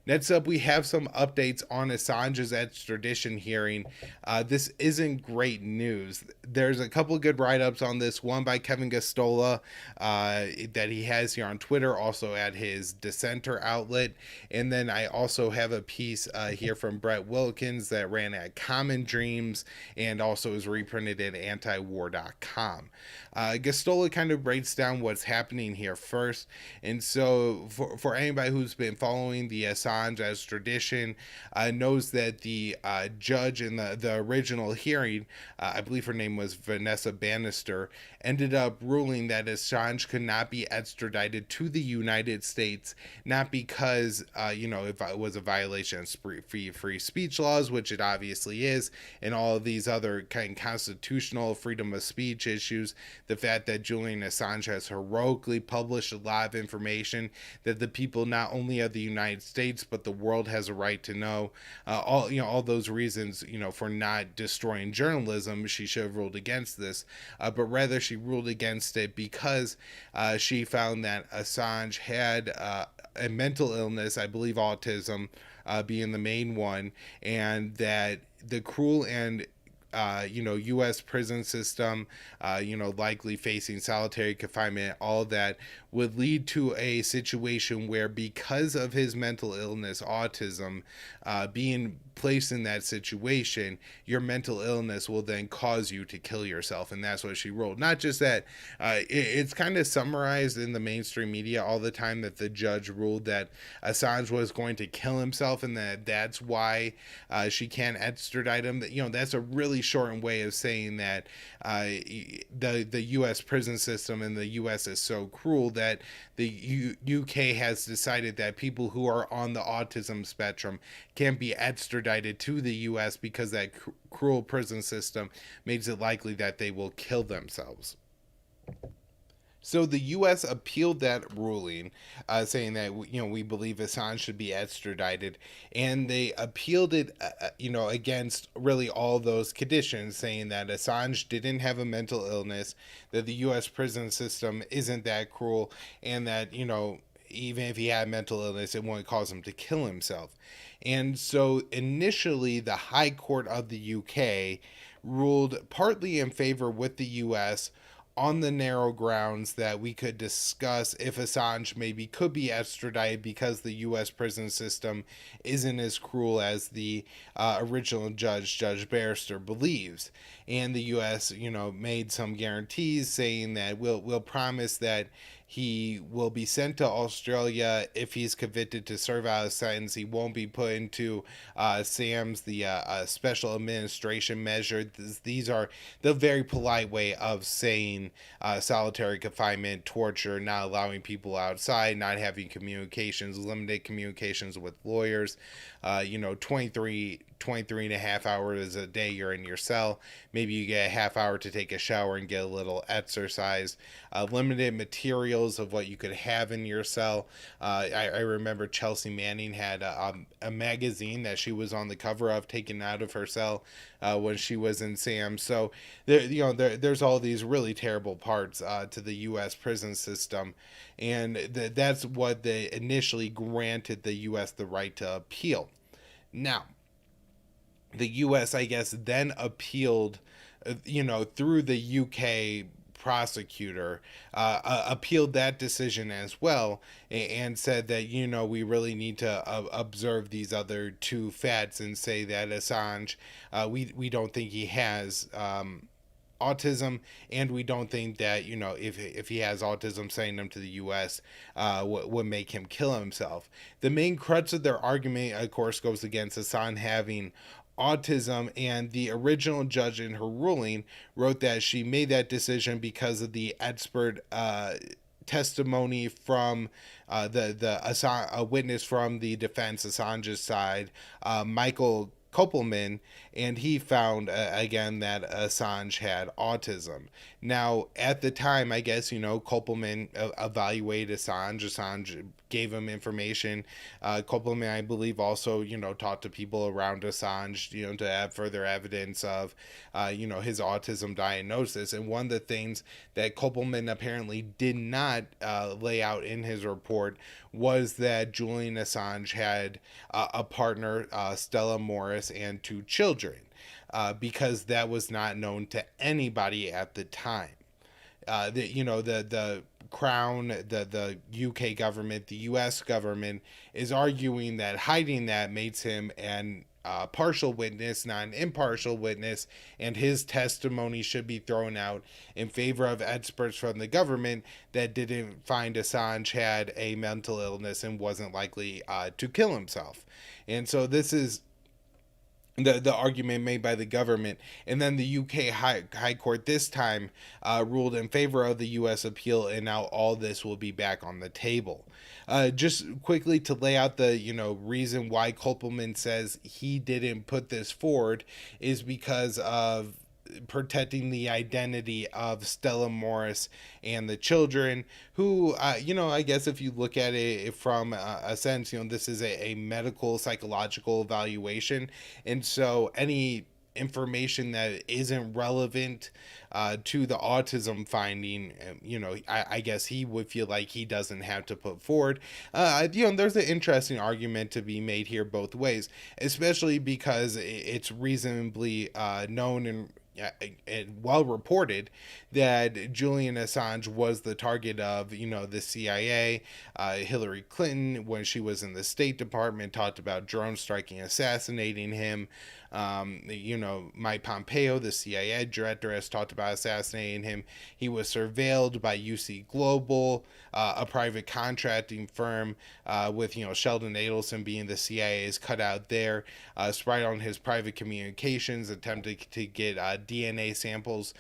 Next up, we have some updates on Assange's extradition hearing. This isn't great news. There's a couple of good write-ups on this. One by Kevin Gosztola that he has here on Twitter, also at his dissenter outlet. And then I also have a piece here from Brett Wilkins that ran at Common Dreams and also is reprinted at antiwar.com. Gosztola kind of breaks down what's happening here first. And so for anybody who's been following the Assange extradition, knows that the judge in the original hearing, I believe her name was Vanessa Bannister, ended up ruling that Assange could not be extradited to the United States, not because, if it was a violation of free speech laws, which it obviously is, and all of these other kind of constitutional freedom of speech issues, the fact that Julian Assange has heroically published a lot of information that the people not only of the United States but the world has a right to know. All those reasons, for not destroying journalism, she should have ruled against this, but rather she ruled against it because she found that Assange had a mental illness, I believe autism being the main one, and that the cruel and U.S. prison system, likely facing solitary confinement, all that would lead to a situation where, because of his mental illness, autism, being placed in that situation, your mental illness will then cause you to kill yourself. And that's what she wrote. Not just that, it's kind of summarized in the mainstream media all the time that the judge ruled that Assange was going to kill himself and that's why she can't extradite him. That's a really shortened way of saying that the U.S. prison system in the U.S. is so cruel that the UK has decided that people who are on the autism spectrum can't be extradited to the U.S. because that cruel prison system makes it likely that they will kill themselves. So the U.S. appealed that ruling, saying that we believe Assange should be extradited, and they appealed it, against really all those conditions, saying that Assange didn't have a mental illness, that the U.S. prison system isn't that cruel, and that even if he had mental illness, it won't cause him to kill himself. And so initially, the High Court of the UK ruled partly in favor with the U.S. on the narrow grounds that we could discuss if Assange maybe could be extradited because the U.S. prison system isn't as cruel as the original Judge Barrister, believes. And the U.S., made some guarantees saying that we'll promise that he will be sent to Australia if he's convicted to serve out a sentence. He won't be put into SAMS, the special administration measure. These are the very polite way of saying solitary confinement, torture, not allowing people outside, not having communications, limited communications with lawyers. 23 and a half hours a day you're in your cell. Maybe you get a half hour to take a shower and get a little exercise. Limited materials of what you could have in your cell. I remember Chelsea Manning had a magazine that she was on the cover of taken out of her cell when she was in SAM. So there's all these really terrible parts to the U.S. prison system, and that's what they initially granted the U.S. the right to appeal. Now, the U.S., I guess, then appealed, through the UK prosecutor, appealed that decision as well, and said that, we really need to observe these other two facts and say that Assange, we don't think he has autism, and we don't think that if he has autism, sending him to the U.S. Would make him kill himself. The main crux of their argument, of course, goes against Assange having autism, and the original judge in her ruling wrote that she made that decision because of the expert testimony from a witness from the defense, Assange's side, Michael Kopelman, and he found again that Assange had autism. Now, at the time, I guess, Kopelman evaluated Assange. Assange gave him information. Kopelman, I believe, also, talked to people around Assange, to have further evidence of, his autism diagnosis. And one of the things that Kopelman apparently did not lay out in his report was that Julian Assange had a partner, Stella Morris, and 2 children, because that was not known to anybody at the time. The Crown, the UK government, the US government is arguing that hiding that makes him an partial witness, not an impartial witness, and his testimony should be thrown out in favor of experts from the government that didn't find Assange had a mental illness and wasn't likely to kill himself. And so this is the argument made by the government. And then the UK High Court this time ruled in favor of the US appeal, and now all this will be back on the table. Just quickly to lay out the reason why Kopelman says he didn't put this forward is because of protecting the identity of Stella Morris and the children, who, I guess if you look at it from a sense, this is a medical psychological evaluation. And so any information that isn't relevant to the autism finding, I guess he would feel like he doesn't have to put forward. There's an interesting argument to be made here both ways, especially because it's reasonably known and well reported that Julian Assange was the target of, the CIA. Hillary Clinton, when she was in the State Department, talked about drone striking, assassinating him. Mike Pompeo, the CIA director, has talked about assassinating him. He was surveilled by UC Global, a private contracting firm, with Sheldon Adelson being the CIA's cutout there. Spied on his private communications, attempted to get DNA samples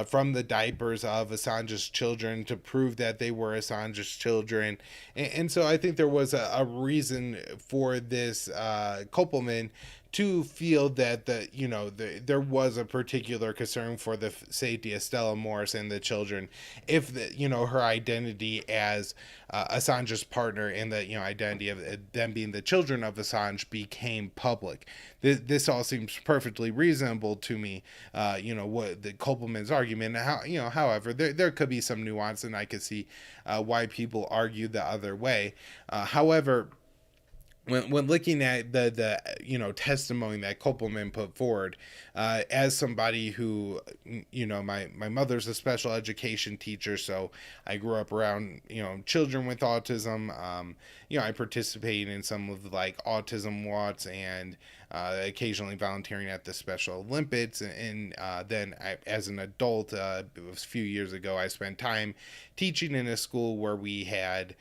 from the diapers of Assange's children to prove that they were Assange's children. And so I think there was a reason for this Kopelman to feel that there was a particular concern for the safety of Stella Morris and the children, if her identity as Assange's partner and the identity of them being the children of Assange became public. This all seems perfectly reasonable to me. What the Kopelman's argument. However, there could be some nuance, and I could see why people argue the other way. However, when looking at the testimony that Kopelman put forward, as somebody who, my mother's a special education teacher, so I grew up around, children with autism. I participated in some of autism watts and occasionally volunteering at the Special Olympics. And then as an adult, it was a few years ago, I spent time teaching in a school where we had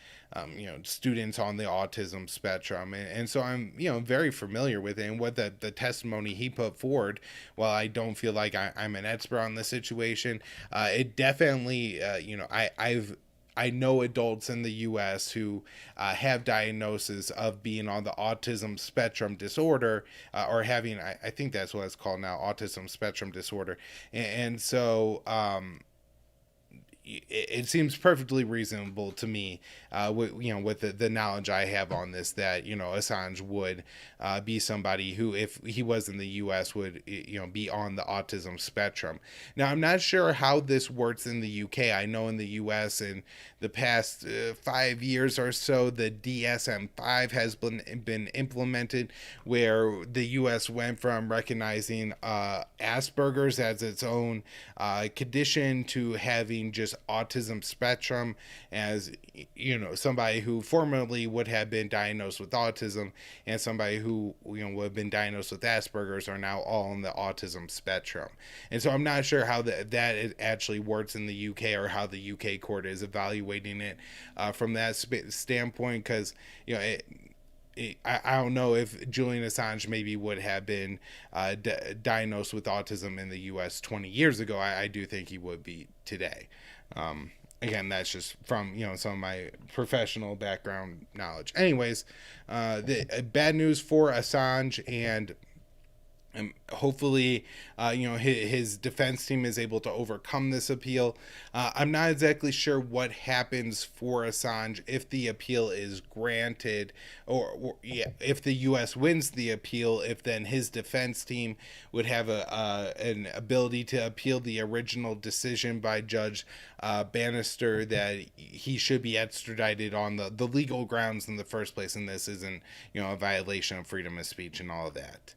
students on the autism spectrum. And so I'm, very familiar with it, and what the testimony he put forward, while I don't feel like I'm an expert on the situation, it definitely, I know adults in the U.S. who have diagnosis of being on the autism spectrum disorder, or having, I think that's what it's called now, autism spectrum disorder. And so, it seems perfectly reasonable to me, with the knowledge I have on this, that Assange would be somebody who, if he was in the U.S., would be on the autism spectrum. Now, I'm not sure how this works in the UK. I know in the U.S. in the past 5 years or so, the DSM-5 has been implemented, where the U.S. went from recognizing Asperger's as its own condition to having just autism spectrum as somebody who formerly would have been diagnosed with autism, and somebody who would have been diagnosed with Asperger's are now all on the autism spectrum. And so I'm not sure how that actually works in the UK, or how the UK court is evaluating it from that standpoint, because I don't know if Julian Assange maybe would have been diagnosed with autism in the U.S. 20 years ago. I do think he would be today. Again, that's just from some of my professional background knowledge. Anyways, the bad news for Assange, and Hopefully, his defense team is able to overcome this appeal. I'm not exactly sure what happens for Assange if the appeal is granted, if the U.S. wins the appeal. If then his defense team would have an ability to appeal the original decision by Judge Bannister that he should be extradited on the legal grounds in the first place, and this isn't a violation of freedom of speech and all of that.